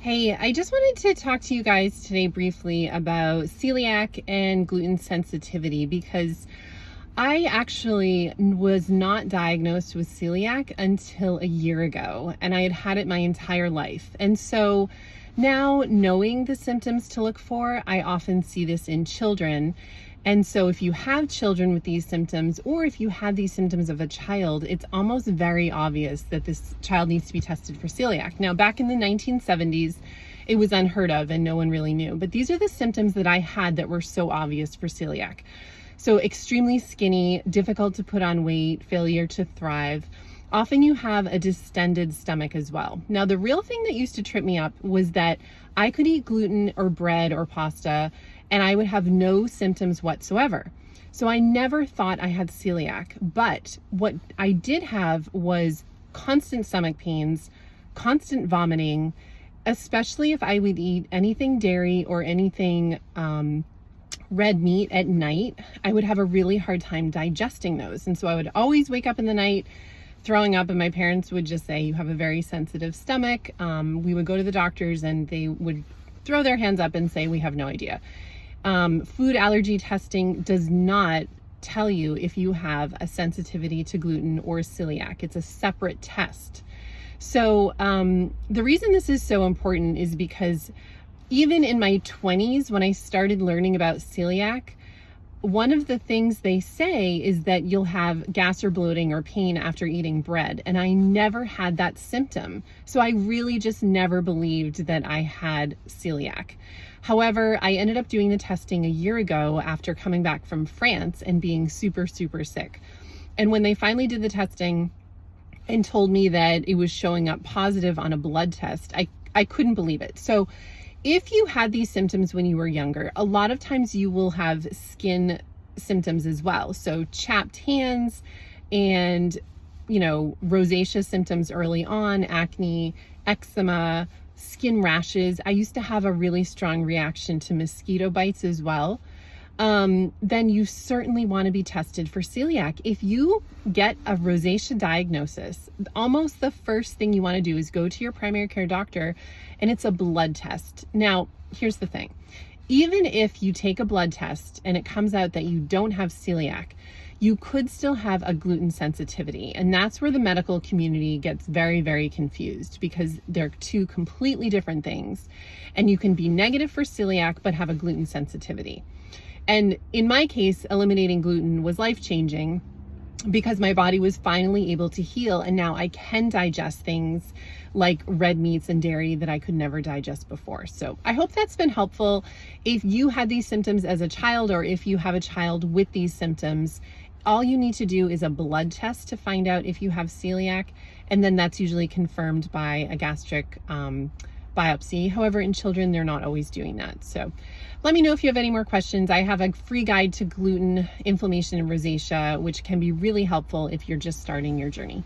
Hey, I just wanted to talk to you guys today briefly about celiac and gluten sensitivity because I actually was not diagnosed with celiac until a year ago, and I had had it my entire life. And so now, knowing the symptoms to look for, I often see this in children. And so if you have children with these symptoms, or if you had these symptoms of a child, it's almost very obvious that this child needs to be tested for celiac. Now, back in the 1970s, it was unheard of and no one really knew. But these are the symptoms that I had that were so obvious for celiac. So extremely skinny, difficult to put on weight, failure to thrive. Often you have a distended stomach as well. Now, the real thing that used to trip me up was that I could eat gluten or bread or pasta and I would have no symptoms whatsoever. So I never thought I had celiac, but what I did have was constant stomach pains, constant vomiting, especially if I would eat anything dairy or anything red meat at night. I would have a really hard time digesting those. And so I would always wake up in the night throwing up, and my parents would just say, you have a very sensitive stomach. We would go to the doctors and they would throw their hands up and say, we have no idea. Food allergy testing does not tell you if you have a sensitivity to gluten or celiac. It's a separate test. So the reason this is so important is because even in my 20s, when I started learning about celiac, one of the things they say is that you'll have gas or bloating or pain after eating bread. And I never had that symptom. So I really just never believed that I had celiac. However, I ended up doing the testing a year ago after coming back from France and being super, super sick. And when they finally did the testing and told me that it was showing up positive on a blood test, I couldn't believe it. So if you had these symptoms when you were younger, a lot of times you will have skin symptoms as well. So chapped hands and, rosacea symptoms early on, acne, eczema, skin rashes. I used to have a really strong reaction to mosquito bites as well. Then you certainly want to be tested for celiac. If you get a rosacea diagnosis, almost the first thing you want to do is go to your primary care doctor, and it's a blood test. Now, here's the thing. Even if you take a blood test and it comes out that you don't have celiac, you could still have a gluten sensitivity. And that's where the medical community gets very, very confused, because they're two completely different things. And you can be negative for celiac, but have a gluten sensitivity. And in my case, eliminating gluten was life-changing because my body was finally able to heal. And now I can digest things like red meats and dairy that I could never digest before. So I hope that's been helpful. If you had these symptoms as a child, or if you have a child with these symptoms, all you need to do is a blood test to find out if you have celiac. And then that's usually confirmed by a gastric biopsy. However, in children, they're not always doing that. So let me know if you have any more questions. I have a free guide to gluten, inflammation, and rosacea, which can be really helpful if you're just starting your journey.